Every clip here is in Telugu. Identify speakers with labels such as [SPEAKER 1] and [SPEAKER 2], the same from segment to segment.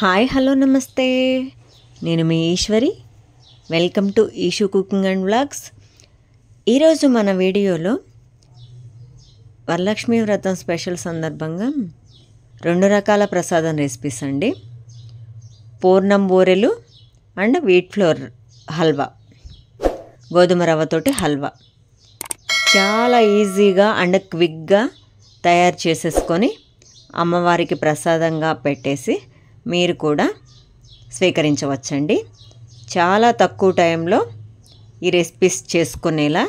[SPEAKER 1] హాయ్ హలో నమస్తే, నేను మీ Eshwari. Welcome to Eshu cooking and vlogs. ఈరోజు మన వీడియోలో వరలక్ష్మి వ్రతం స్పెషల్ సందర్భంగా 2 రకాల ప్రసాదం రెసిపీస్ అండి. పూర్ణం బూరెలు అండ్ వీట్ ఫ్లోర్ హల్వా, గోధుమ రవ్వతోటి హల్వా. చాలా ఈజీగా అండ్ క్విక్గా తయారు చేసేసుకొని అమ్మవారికి ప్రసాదంగా పెట్టేసి మీరు కూడా స్వీకరించవచ్చండి. చాలా తక్కువ టైంలో ఈ రెసిపీస్ చేసుకునేలా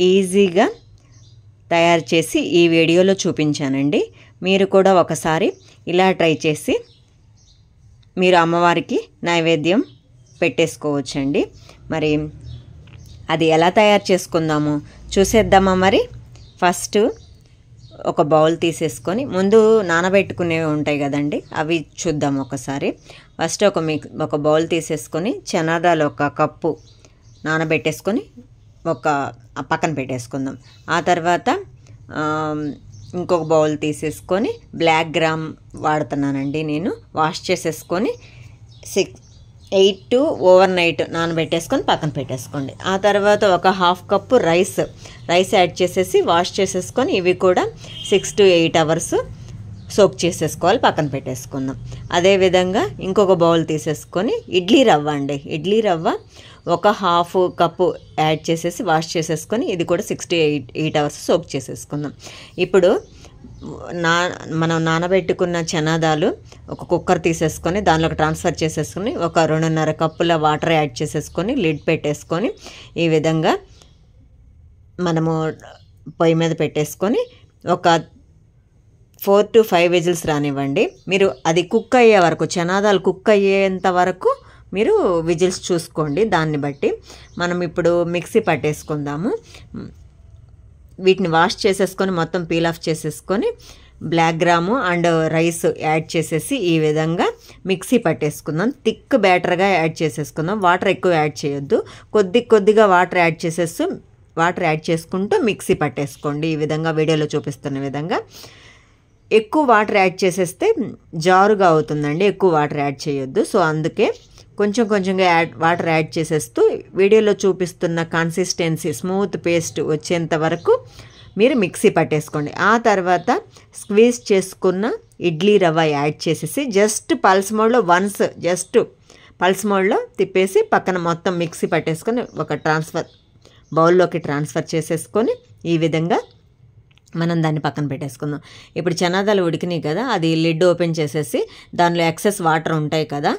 [SPEAKER 1] ఈజీగా తయారు చేసి ఈ వీడియోలో చూపించానండి. మీరు కూడా ఒకసారి ఇలా ట్రై చేసి మీరు అమ్మవారికి నైవేద్యం పెట్టేసుకోవచ్చండి. మరి అది ఎలా తయారు చేసుకుందామో చూసేద్దామా. మరి ఫస్ట్ ఒక బౌల్ తీసేసుకొని, ముందు నానబెట్టుకునేవి ఉంటాయి కదండి, అవి చూద్దాం ఒకసారి. ఫస్ట్ ఒక బౌల్ తీసేసుకొని చనాదాలు 1 కప్పు నానబెట్టేసుకొని పక్కన పెట్టేసుకుందాం. ఆ తర్వాత ఇంకొక బౌల్ తీసేసుకొని బ్లాక్ గ్రామ్ వాడుతున్నానండి నేను. వాష్ చేసేసుకొని 8 to ఓవర్ నైట్ నానబెట్టేసుకొని పక్కన పెట్టేసుకోండి. ఆ తర్వాత ఒక 1/2 కప్పు రైస్ యాడ్ చేసేసి వాష్ చేసేసుకొని ఇవి కూడా 6 to 8 అవర్స్ సోక్ చేసేసుకోవాలి, పక్కన పెట్టేసుకుందాం. అదేవిధంగా ఇంకొక బౌల్ తీసేసుకొని ఇడ్లీ రవ్వ ఒక 1/2 కప్పు యాడ్ చేసేసి వాష్ చేసేసుకొని ఇది కూడా 6 to 8 అవర్స్ సోక్ చేసేసుకుందాం. ఇప్పుడు మనం నానబెట్టుకున్న చనాదాలు ఒక కుక్కర్ తీసేసుకొని దానిలోకి ట్రాన్స్ఫర్ చేసేసుకొని ఒక 2.5 కప్పుల వాటర్ యాడ్ చేసేసుకొని లిడ్ పెట్టేసుకొని ఈ విధంగా మనము పొయ్యి మీద పెట్టేసుకొని ఒక 4 to 5 విజిల్స్ రానివ్వండి. మీరు అది కుక్ అయ్యే వరకు, చనాదాలు కుక్ అయ్యేంత వరకు మీరు విజిల్స్ చూసుకోండి. దాన్ని బట్టి మనం ఇప్పుడు మిక్సీ పట్టేసుకుందాము. వీటిని వాష్ చేసేసుకొని మొత్తం పీల్ ఆఫ్ చేసేసుకొని black gram and rice add చేసేసి ఈ విధంగా మిక్సీ పట్టేసుకుందాం. థిక్ బ్యాటర్గా యాడ్ చేసేసుకుందాం. వాటర్ ఎక్కువ యాడ్ చేయొద్దు, కొద్దిగా వాటర్ యాడ్ చేసుకుంటూ మిక్సీ పట్టేసుకోండి. ఈ విధంగా వీడియోలో చూపిస్తున్న విధంగా. ఎక్కువ వాటర్ యాడ్ చేసేస్తే జారుగా అవుతుందండి, ఎక్కువ వాటర్ యాడ్ చేయొద్దు. సో అందుకే కొంచెంగా వాటర్ యాడ్ చేసేస్తూ వీడియోలో చూపిస్తున్న కన్సిస్టెన్సీ స్మూత్ పేస్ట్ వచ్చేంత వరకు మీరు మిక్సీ పట్టేసుకోండి. ఆ తర్వాత స్క్వీజ్ చేసుకున్న ఇడ్లీ రవ్వ యాడ్ చేసేసి జస్ట్ పల్స్ మోడ్లో తిప్పేసి పక్కన మొత్తం మిక్సీ పట్టేసుకొని ఒక బౌల్లోకి ట్రాన్స్ఫర్ చేసేసుకొని ఈ విధంగా మనం దాన్ని పక్కన పెట్టేసుకుందాం. ఇప్పుడు చనాదాలు ఉడికినాయి కదా, అది లిడ్ ఓపెన్ చేసేసి దానిలో ఎక్సెస్ వాటర్ ఉంటాయి కదా,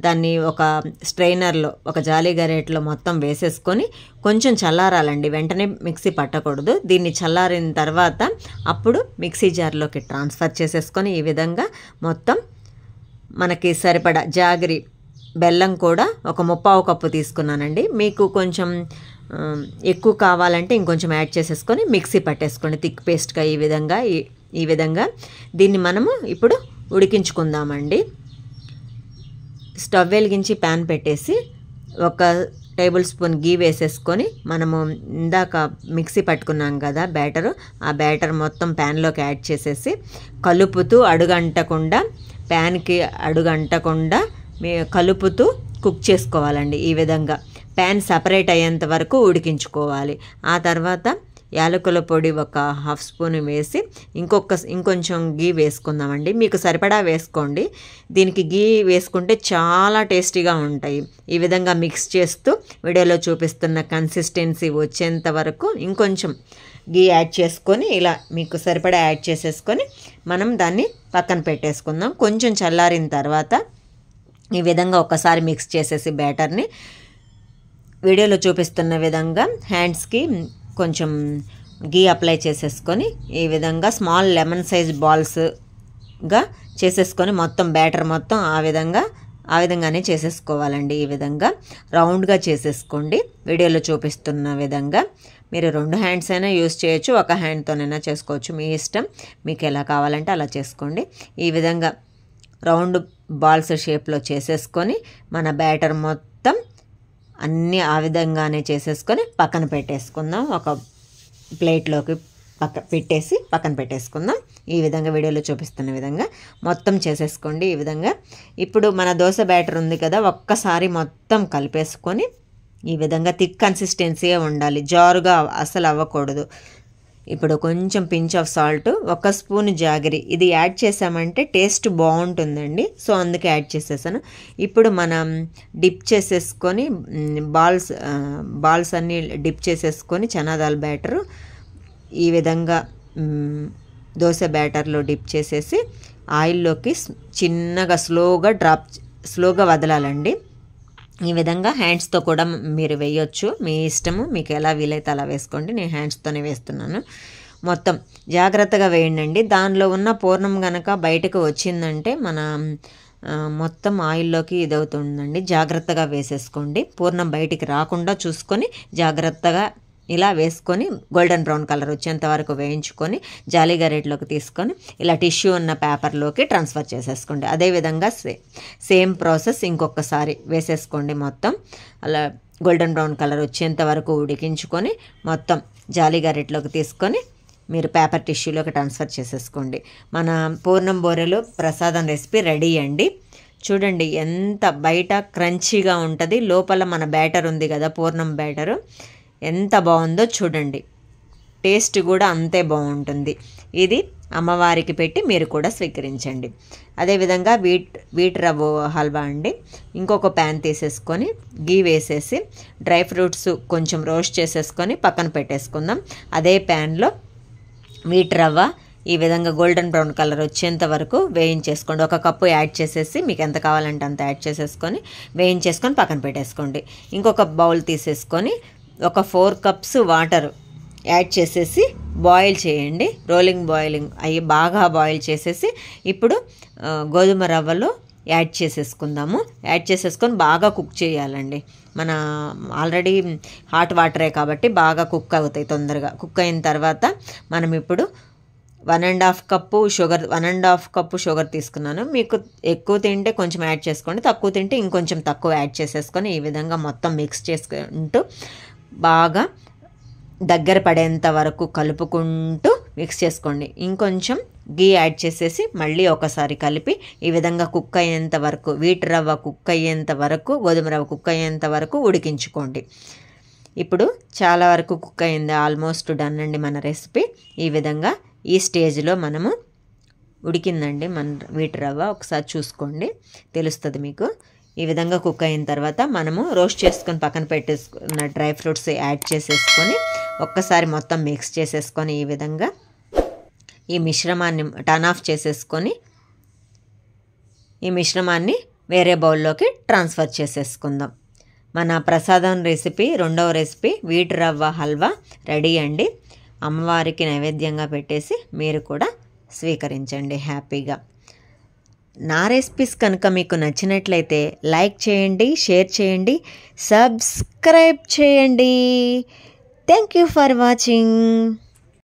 [SPEAKER 1] దాన్ని ఒక స్ట్రైనర్లో, ఒక జాలీ గరేట్లో మొత్తం వేసేసుకొని కొంచెం చల్లారాలండి, వెంటనే మిక్సీ పట్టకూడదు. దీన్ని చల్లారిన తర్వాత అప్పుడు మిక్సీ జార్లోకి ట్రాన్స్ఫర్ చేసేసుకొని ఈ విధంగా మొత్తం మనకి సరిపడా జాగరి బెల్లం కూడా ఒక 1/4 కప్పు తీసుకున్నానండి. మీకు కొంచెం ఎక్కువ కావాలంటే ఇంకొంచెం యాడ్ చేసేసుకొని మిక్సీ పట్టేసుకోండి థిక్ పేస్ట్గా. ఈ విధంగా దీన్ని మనము ఇప్పుడు ఉడికించుకుందామండి. స్టవ్ వెలిగించి ప్యాన్ పెట్టేసి 1 టేబుల్ స్పూన్ గీ వేసేసుకొని మనము ఇందాక మిక్సీ పట్టుకున్నాం కదా బ్యాటరు, ఆ బ్యాటర్ మొత్తం ప్యాన్లోకి యాడ్ చేసేసి కలుపుతూ ప్యాన్కి అడుగంటకుండా కలుపుతూ కుక్ చేసుకోవాలండి. ఈ విధంగా ప్యాన్ సపరేట్ అయ్యేంత వరకు ఉడికించుకోవాలి. ఆ తర్వాత యాలకుల పొడి 1/2 స్పూన్ వేసి ఇంకొంచెం గీ వేసుకుందామండి. మీకు సరిపడా వేసుకోండి. దీనికి గీ వేసుకుంటే చాలా టేస్టీగా ఉంటాయి. ఈ విధంగా మిక్స్ చేస్తూ వీడియోలో చూపిస్తున్న కన్సిస్టెన్సీ వచ్చేంత వరకు ఇంకొంచెం గీ యాడ్ చేసుకొని ఇలా మీకు సరిపడా యాడ్ చేసేసుకొని మనం దాన్ని పక్కన పెట్టేసుకుందాం. కొంచెం చల్లారిన తర్వాత ఈ విధంగా ఒకసారి మిక్స్ చేసేసి బ్యాటర్ని వీడియోలో చూపిస్తున్న విధంగా హ్యాండ్స్కి కొంచెం గీ అప్లై చేసేసుకొని ఈ విధంగా స్మాల్ లెమన్ సైజ్ బాల్స్గా చేసేసుకొని మొత్తం బ్యాటర్ మొత్తం ఆ విధంగానే చేసేసుకోవాలండి. ఈ విధంగా రౌండ్గా చేసేసుకోండి. వీడియోలో చూపిస్తున్న విధంగా మీరు 2 హ్యాండ్స్ అయినా యూస్ చేయొచ్చు, 1 హ్యాండ్తోనైనా చేసుకోవచ్చు, మీ ఇష్టం. మీకు ఎలా కావాలంటే అలా చేసుకోండి. ఈ విధంగా రౌండ్ బాల్స్ షేప్లో చేసేసుకొని మన బ్యాటర్ మొత్తం అన్నీ ఆ విధంగానే చేసేసుకొని పక్కన పెట్టేసుకుందాం. ఒక ప్లేట్లోకి పక్కన పెట్టేసుకుందాం. ఈ విధంగా వీడియోలో చూపిస్తున్న విధంగా మొత్తం చేసేసుకోండి. ఈ విధంగా ఇప్పుడు మన దోశ బ్యాటర్ ఉంది కదా, ఒక్కసారి మొత్తం కలిపేసుకొని ఈ విధంగా థిక్ కన్సిస్టెన్సీయే ఉండాలి, జారుగా అసలు అవ్వకూడదు. ఇప్పుడు కొంచెం pinch of salt, 1 spoon jaggery, ఇది యాడ్ చేసామంటే టేస్ట్ బాగుంటుందండి. సో అందుకే యాడ్ చేసేసాను. ఇప్పుడు మనం డిప్ చేసేసుకొని బాల్స్ అన్నీ డిప్ చేసేసుకొని చనాదాల్ బ్యాటరు ఈ విధంగా దోశ బ్యాటర్లో డిప్ చేసేసి ఆయిల్లోకి చిన్నగా స్లోగా వదలాలండి. ఈ విధంగా హ్యాండ్స్తో కూడా మీరు వేయొచ్చు, మీ ఇష్టము, మీకు ఎలా వీలైతే అలా వేసుకోండి. నేను హ్యాండ్స్తోనే వేస్తున్నాను. మొత్తం జాగ్రత్తగా వేయండి. దానిలో ఉన్న పూర్ణం కనుక బయటకు వచ్చిందంటే మన మొత్తం ఆయిల్లోకి ఇదవుతుందండి. జాగ్రత్తగా వేసేసుకోండి. పూర్ణం బయటికి రాకుండా చూసుకొని జాగ్రత్తగా ఇలా వేసుకొని గోల్డెన్ బ్రౌన్ కలర్ వచ్చేంత వరకు వేయించుకొని జాలి గరిటెలోకి తీసుకొని ఇలా టిష్యూ ఉన్న పేపర్లోకి ట్రాన్స్ఫర్ చేసేసుకోండి. అదేవిధంగా సేమ్ ప్రాసెస్ ఇంకొకసారి వేసేసుకోండి. మొత్తం అలా గోల్డెన్ బ్రౌన్ కలర్ వచ్చేంత వరకు ఉడికించుకొని మొత్తం జాలి గరిటెలోకి తీసుకొని మీరు పేపర్ టిష్యూలోకి ట్రాన్స్ఫర్ చేసేసుకోండి. మన పూర్ణం బూరెలు ప్రసాదం రెసిపీ రెడీ అండి. చూడండి ఎంత బయట క్రంచీగా ఉంటుంది, లోపల మన బ్యాటర్ ఉంది కదా పూర్ణం బ్యాటరు, ఎంత బాగుందో చూడండి. టేస్ట్ కూడా అంతే బాగుంటుంది. ఇది అమ్మవారికి పెట్టి మీరు కూడా స్వీకరించండి. అదేవిధంగా వీట్ రవ్వ హల్వా అండి. ఇంకొక ప్యాన్ తీసేసుకొని గీ వేసేసి డ్రై ఫ్రూట్స్ కొంచెం రోస్ట్ చేసేసుకొని పక్కన పెట్టేసుకుందాం. అదే ప్యాన్లో వీట్ రవ్వ ఈ విధంగా గోల్డెన్ బ్రౌన్ కలర్ వచ్చేంత వరకు వేయించేసుకోండి. 1 కప్పు యాడ్ చేసేసి మీకు ఎంత కావాలంటే అంత యాడ్ చేసేసుకొని వేయించేసుకొని పక్కన పెట్టేసుకోండి. ఇంకొక బౌల్ తీసేసుకొని ఒక 4 కప్స్ వాటర్ యాడ్ చేసేసి బాయిల్ చేయండి. బాయిలింగ్ అయ్యి బాగా బాయిల్ చేసేసి ఇప్పుడు గోధుమ రవ్వలో యాడ్ చేసేసుకుందాము. యాడ్ చేసేసుకొని బాగా కుక్ చేయాలండి. మన ఆల్రెడీ హాట్ వాటరే కాబట్టి బాగా కుక్ అవుతాయి తొందరగా. కుక్ అయిన తర్వాత మనం ఇప్పుడు 1.5 కప్పు షుగర్ తీసుకున్నాను. మీకు ఎక్కువ తింటే కొంచెం యాడ్ చేసుకోండి, తక్కువ తింటే ఇంకొంచెం తక్కువ యాడ్ చేసేసుకొని ఈ విధంగా మొత్తం మిక్స్ చేసుకుంటూ బాగా దగ్గర పడేంత వరకు కలుపుకుంటూ మిక్స్ చేసుకోండి. ఇంకొంచెం గీ యాడ్ చేసేసి మళ్ళీ ఒకసారి కలిపి ఈ విధంగా కుక్ అయ్యేంత వరకు, వీట్ రవ్వ కుక్ అయ్యేంత వరకు, గోధుమ రవ్వ కుక్ అయ్యేంత వరకు ఉడికించుకోండి. ఇప్పుడు చాలా వరకు కుక్ అయింది, ఆల్మోస్ట్ డన్ అండి మన రెసిపీ. ఈ విధంగా ఈ స్టేజ్లో మనము ఉడికిందండి మన వీట్ రవ్వ, ఒకసారి చూసుకోండి తెలుస్తుంది మీకు. ఈ విధంగా కుక్ అయిన తర్వాత మనము రోస్ట్ చేసుకొని పక్కన పెట్టేసుకున్న డ్రై ఫ్రూట్స్ యాడ్ చేసేసుకొని ఒక్కసారి మొత్తం మిక్స్ చేసేసుకొని ఈ విధంగా ఈ మిశ్రమాన్ని టర్న్ ఆఫ్ చేసేసుకొని ఈ మిశ్రమాన్ని వేరే బౌల్లోకి ట్రాన్స్ఫర్ చేసేసుకుందాం. మన ప్రసాదం రెసిపీ, రెండవ రెసిపీ వీట్ రవ్వ హల్వా రెడీ అండి. అమ్మవారికి నైవేద్యంగా పెట్టేసి మీరు కూడా స్వీకరించండి హ్యాపీగా. నా రెసిపీస్ కనుక మీకు నచ్చినట్లయితే లైక్ చేయండి, షేర్ చేయండి, సబ్స్క్రైబ్ చేయండి. Thank you for watching.